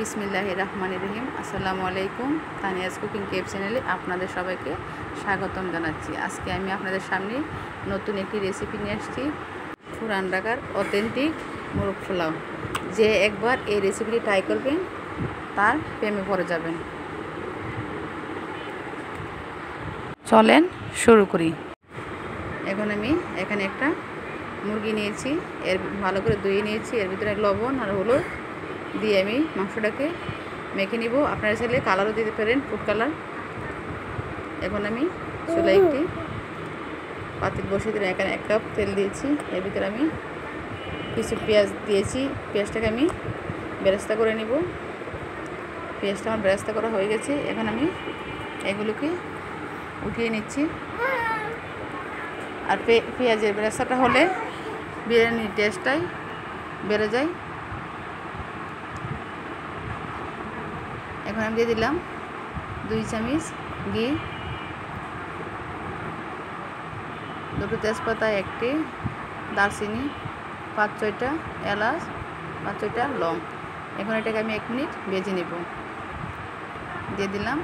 বিসমিল্লাহির রহমানির রহিম। আসসালামু আলাইকুম। তানিয়াজ কুকিং কেপ চ্যানেলে আপনাদের সবাইকে স্বাগতম জানাচ্ছি। আজকে আমি আপনাদের সামনে নতুন একটি রেসিপি নিয়ে আসছি, পুরান ঢাকার অথেন্টিক মোরগ পোলাও। যে একবার এই রেসিপিটি ট্রাই করবেন তার প্রেমে পড়ে যাবেন। চলেন শুরু করি। এখন আমি এখানে একটা মুরগি নিয়েছি, এর ভালো করে ধুয়ে নিয়েছি। এর ভিতরে লবণ আর হলুদ দিয়ে আমি মাংসটাকে মেখে নিব। আপনারা চাইলে কালারও দিতে পারেন, ফুড কালার। এখন আমি চুলায় একটি পাতিল বসিয়ে দিলাম। এখানে 1 কাপ তেল দিয়েছি। এর ভিতরে আমি কিছু পেঁয়াজ দিয়েছি। পেঁয়াজটাকে আমি বেরেস্তা করে নিব। পেঁয়াজটা আমার বেরেস্তা করা হয়ে গেছে। এখন আমি এগুলোকে উঠিয়ে নিচ্ছি। আর পেঁয়াজের বেরেস্তাটা হলে বিরিয়ানির টেস্টটাই বেড়ে যায়। এখন আমি দিয়ে দিলাম 2 চামচ ঘি, 2টো তেজপাতা, 1টি দারচিনি, 5-6টা এলাচ, 5-6টা লং। এখন এটাকে আমি 1 মিনিট ভেজে নেব। দিয়ে দিলাম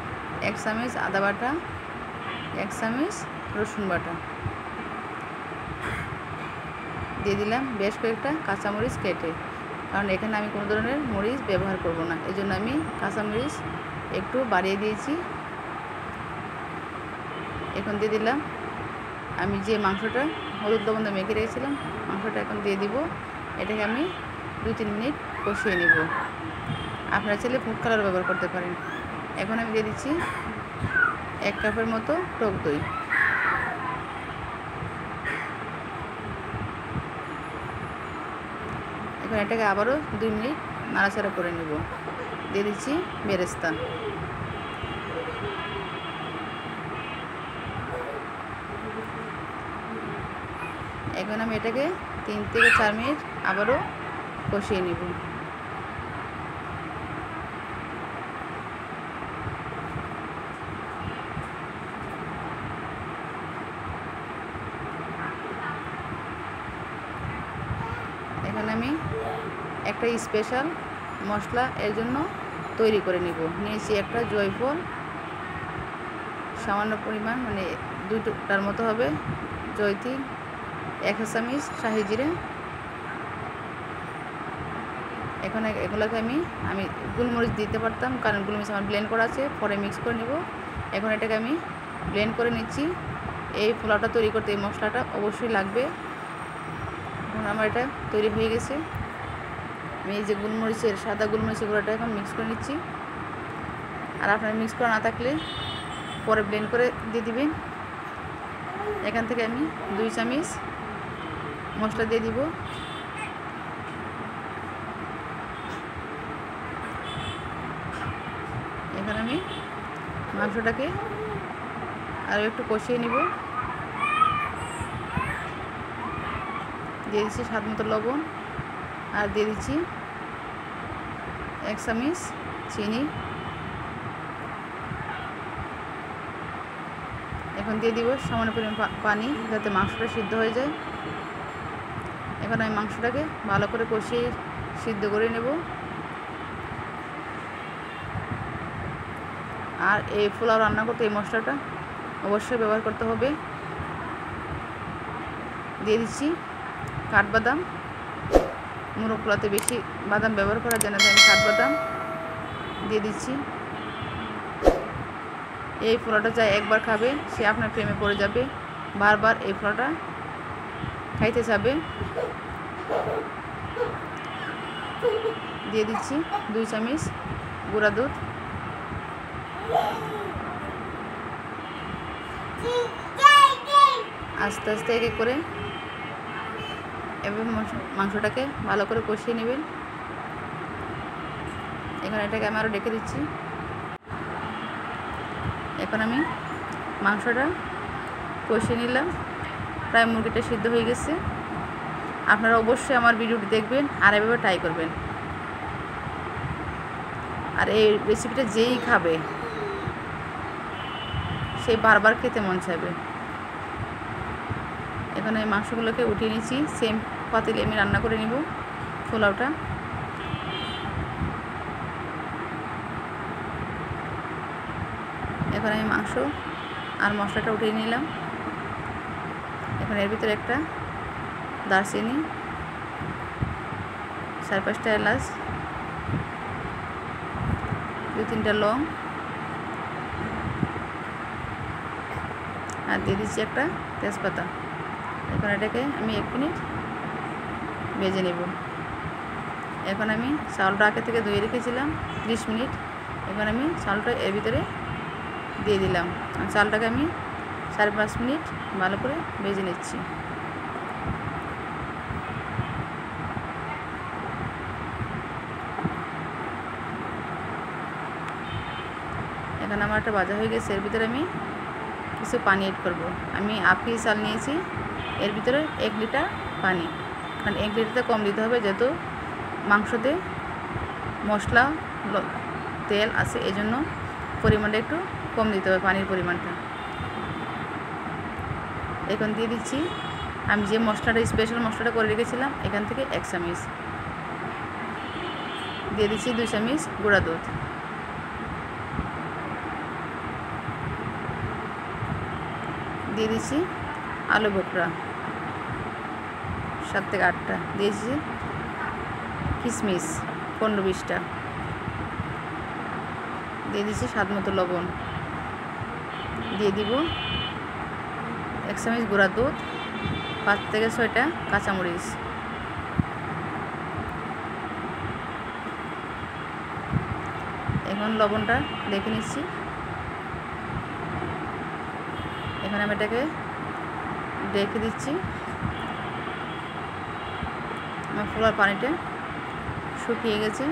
1 চামচ আদা বাটা, 1 চামচ রসুন বাটা, দিয়ে দিলাম বেশ কয়েকটা কাঁচামরিচ কেটে, কারণ এখানে আমি কোনো ধরনের মরিচ ব্যবহার করব না, এই জন্য আমি কাঁচামরিচ একটু বাড়িয়ে দিয়েছি। এখন দিয়ে দিলাম আমি যে মাংসটা হলুদ লবণ দিয়ে মেখে রেখেছিলাম, মাংসটা এখন দিয়ে দিব। এটাকে আমি 2-3 মিনিট কষিয়ে নেব। আপনারা চাইলে ফুড কালার ব্যবহার করতে পারেন। এখন আমি দিয়ে দিচ্ছি 1 কাপের মতো টক দই। এখন এটাকে আবারও 2 মিনিট নাড়াচাড়া করে নেব। দিয়ে দিচ্ছি বেরেস্তা। এখন আমি এটাকে 3 থেকে 4 মিনিট আবারও কষিয়ে নেব। এখন আমি একটা স্পেশাল মশলা এর জন্য তৈরি করে নিব। নিয়েছি একটা জয়ফল, সামান্য পরিমাণ, মানে 2টার মতো হবে জয়ত্রী, 1 চামচ শাহি জিরে। এখন এগুলোকে আমি গোলমরিচ দিতে পারতাম, কারণ গোলমরিচ আমার ব্লেন্ড করা আছে, পরে মিক্স করে নেব। এখন এটাকে আমি ব্লেন্ড করে নিচ্ছি। এই পোলাওটা তৈরি করতে এই মশলাটা অবশ্যই লাগবে। এখন আমার এটা তৈরি হয়ে গেছে। আমি এই যে গোলমরিচের সাদা গোলমরিচের গুঁড়োটা এখন মিক্স করে নিচ্ছি। আর আপনার মিক্স করা না থাকলে পরে ব্লেন্ড করে দিয়ে দিবেন। এখান থেকে আমি 2 চামচ মশলা দিয়ে দিব। এখানে আমি মাংসটাকে আরও একটু কষিয়ে নিব। দিয়ে দিচ্ছি স্বাদ মতো লবণ, আর দিয়ে দিচ্ছি 1 চামচ চিনি। এখন দিয়ে দিব সামান্য পরিমাণ পানি, যাতে মাংসটা সিদ্ধ হয়ে যায়। এখন আমি মাংসটাকে ভালো করে কষিয়ে সিদ্ধ করে নেব। আর এই পোলাও রান্না করতে এই মশলাটা অবশ্যই ব্যবহার করতে হবে। দিয়ে দিচ্ছি কাঠবাদাম। মোরগ পোলাওতে বেশি বাদাম ব্যবহার করা যায় না, তাই আমি কাঠবাদাম দিয়ে দিচ্ছি। এই পোলাওটা যা একবার খাবে সে আপনার প্রেমে পড়ে যাবে, বারবার এই পোলাওটা খাইতে যাবে। দিয়ে দিচ্ছি 2 চামচ গুঁড়া দুধ। আস্তে আস্তে এক এক করে এবং মাংসটাকে ভালো করে কষিয়ে নেবেন। এখানে এটাকে আমি আরও ডেকে দিচ্ছি। এখন আমি মাংসটা কষিয়ে নিলাম, প্রায় মুরগিটা সিদ্ধ হয়ে গেছে। আপনারা অবশ্যই আমার ভিডিওটি দেখবেন আর এভাবে ট্রাই করবেন। আর এই রেসিপিটা যেই খাবে সে বারবার খেতে মন চাইবে। এখানে মাংসগুলোকে উঠিয়ে নিচ্ছি। সেম পাতিলে আমি রান্না করে নিব পোলাওটা। এখন আমি মাংস আর মশলাটা উঠিয়ে নিলাম। এখন এর ভিতরে একটা দারচিনি, 4-5টা এলাচ, 2-3টা লং আর দিয়ে দিচ্ছি একটা তেজপাতা। এখন এটাকে আমি 1 মিনিট ভেজে নেব। এখন আমি চাউলটা আগে থেকে ধুয়ে রেখেছিলাম 30 মিনিট। এখন আমি চাউলটা এর ভিতরে দিয়ে দিলাম। চালটাকে আমি 4-5 মিনিট ভালো করে ভেজে নিচ্ছি। এখন আমার একটা ভাজা হয়ে গেছে। এর ভিতরে আমি কিছু পানি এড করব। আমি হাফ কেজি চাল নিয়েছি, এর ভিতরে 1 লিটার পানি। কারণ 1 লিটারতে কম দিতে হবে, যেহেতু মাংসতে মশলা তেল আছে, এই জন্য পরিমাণটা একটু কম দিতে হবে, পানির পরিমাণটা। এখন দিয়ে দিচ্ছি আমি যে মশলাটা, স্পেশাল মশলাটা করে রেখেছিলাম, এখান থেকে 1 চামচ দিয়ে দিচ্ছি। 2 চামচ গুঁড়া দুধ, দিয়ে দিচ্ছি আলু বোখরা 7 থেকে 8টা, দিয়েছি কিশমিশ 15-20টা, দিয়ে দিচ্ছি স্বাদ মতো লবণ, দিয়ে দিব 1 চামচ গুঁড়া দুধ, 5 থেকে 6টা কাঁচামরিচ, এখন লবণটা দেখে নিচ্ছি। এখন আমি এটাকে ঢেকে দিচ্ছি। আমার পোলার পানিটা শুকিয়ে গেছে,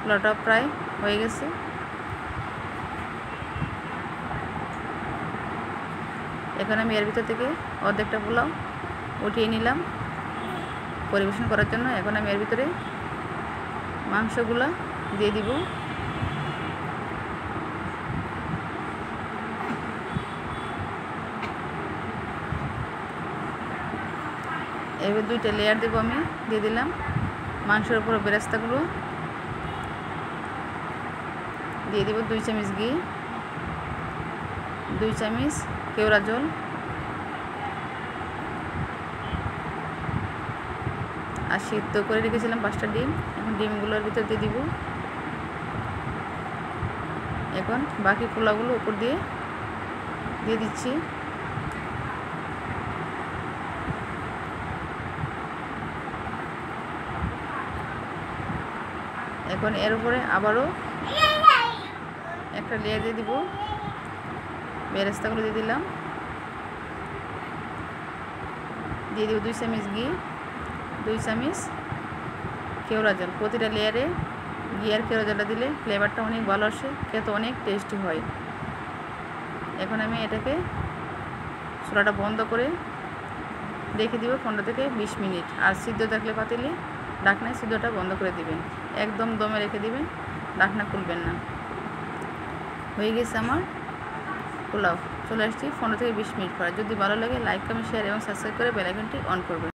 পোলাওটা প্রায় হয়ে গেছে। এখন আমি এর ভিতর থেকে অর্ধেকটা পোলাও উঠিয়ে নিলাম পরিবেশন করার জন্য। এখন আমি এর ভিতরে মাংসগুলা দিয়ে দিব। এবার 2টা লেয়ার দেবো আমি, দিয়ে দিলাম। মাংসের উপরে বেরেস্তাগুলো দিয়ে দিব। 2 চামচ ঘি, 2 চামচ কেওড়া জল, আর সিদ্ধ করে রেখেছিলাম 5টা ডিম। এখন ডিমগুলোর ভিতর দিয়ে দিব। এখন বাকি পোলাওগুলো উপর দিয়ে দিচ্ছি। এখন এর উপরে আবারও একটা লেয়ার দিয়ে দিব। বেরেস্তাগুলো দিয়ে দিলাম, দিয়ে দিব 2 চামচ ঘি, 2 চামচ কেওড়া জল। প্রতিটা লেয়ারে ঘি আর কেওড়া জলটা দিলে ফ্লেভারটা অনেক ভালো আসে, খেতে অনেক টেস্টি হয়। এখন আমি এটাকে চুলাটা বন্ধ করে রেখে দিব 15 থেকে 20 মিনিট। আর সিদ্ধ থাকলে পাতিলে ঢাকনায় সিদ্ধটা বন্ধ করে দিবেন, একদম দমে রেখে দিবেন, ঢাকনা খুলবেন না। হয়ে গেছে আমার পোলাও। চলে আসছি 15 থেকে 20 মিনিট পর। যদি ভালো লাগে লাইক, কমেন্ট, শেয়ার এবং সাবস্ক্রাইব করে বেল আইকনটি অন করবেন।